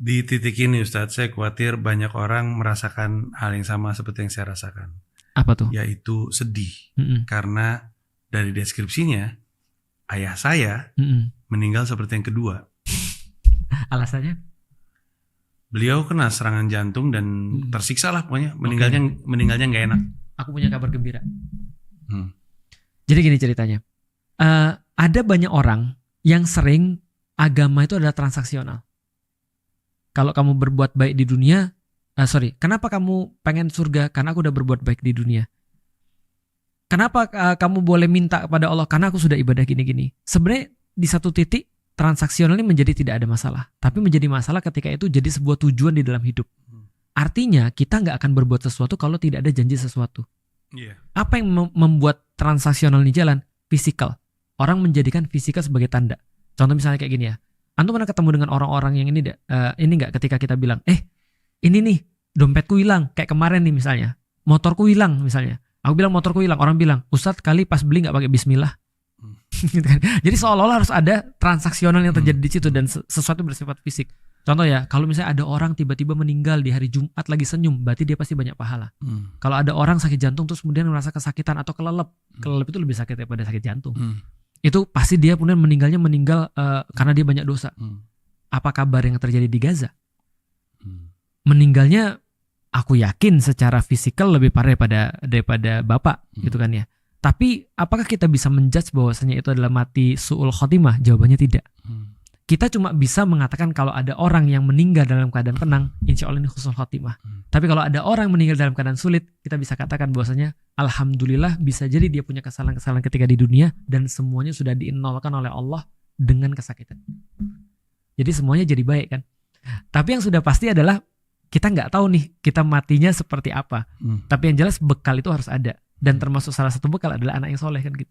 Di titik ini Ustadz, saya khawatir banyak orang merasakan hal yang sama seperti yang saya rasakan, Apa tuh? yaitu sedih. Mm-mm. Karena dari deskripsinya, ayah saya Mm-mm. meninggal seperti yang kedua. Alasannya? Beliau kena serangan jantung dan tersiksa lah pokoknya. Meninggalnya nggak enak. Aku punya kabar gembira. Hmm. Jadi gini ceritanya. Ada banyak orang yang sering agama itu adalah transaksional. Kalau kamu berbuat baik di dunia, kenapa kamu pengen surga? Karena aku udah berbuat baik di dunia. Kenapa kamu boleh minta kepada Allah? Karena aku sudah ibadah gini-gini. Sebenarnya di satu titik transaksional ini menjadi tidak ada masalah. Tapi menjadi masalah ketika itu jadi sebuah tujuan di dalam hidup. Artinya kita nggak akan berbuat sesuatu kalau tidak ada janji sesuatu. Yeah. Apa yang membuat transaksional ini jalan? Fisikal. Orang menjadikan fisikal sebagai tanda. Contoh misalnya kayak gini ya. Antum pernah ketemu dengan orang-orang yang ini nggak ketika kita bilang, ini nih dompetku hilang, kayak kemarin nih misalnya, motorku hilang misalnya. Aku bilang motorku hilang, orang bilang, Ustadz kali pas beli nggak pakai Bismillah. Gitu kan. Jadi seolah-olah harus ada transaksional yang terjadi di situ dan sesuatu bersifat fisik. Contoh ya, kalau misalnya ada orang tiba-tiba meninggal di hari Jumat lagi senyum, berarti dia pasti banyak pahala. Kalau ada orang sakit jantung terus kemudian merasa kesakitan atau kelelep itu lebih sakit daripada sakit jantung. Itu pasti dia kemudian meninggal karena dia banyak dosa. Apa kabar yang terjadi di Gaza? Meninggalnya aku yakin secara fisikal lebih parah daripada bapak gitu kan ya. Tapi apakah kita bisa menjudge bahwasanya itu adalah mati su'ul khotimah? Jawabannya tidak. Kita cuma bisa mengatakan kalau ada orang yang meninggal dalam keadaan tenang, insya Allah ini husnul khotimah. Tapi kalau ada orang meninggal dalam keadaan sulit, kita bisa katakan bahwasanya alhamdulillah bisa jadi dia punya kesalahan-kesalahan ketika di dunia dan semuanya sudah dinolkan oleh Allah dengan kesakitan. Jadi semuanya jadi baik kan. Tapi yang sudah pasti adalah kita nggak tahu nih kita matinya seperti apa. Tapi yang jelas bekal itu harus ada dan termasuk salah satu bekal adalah anak yang soleh kan gitu.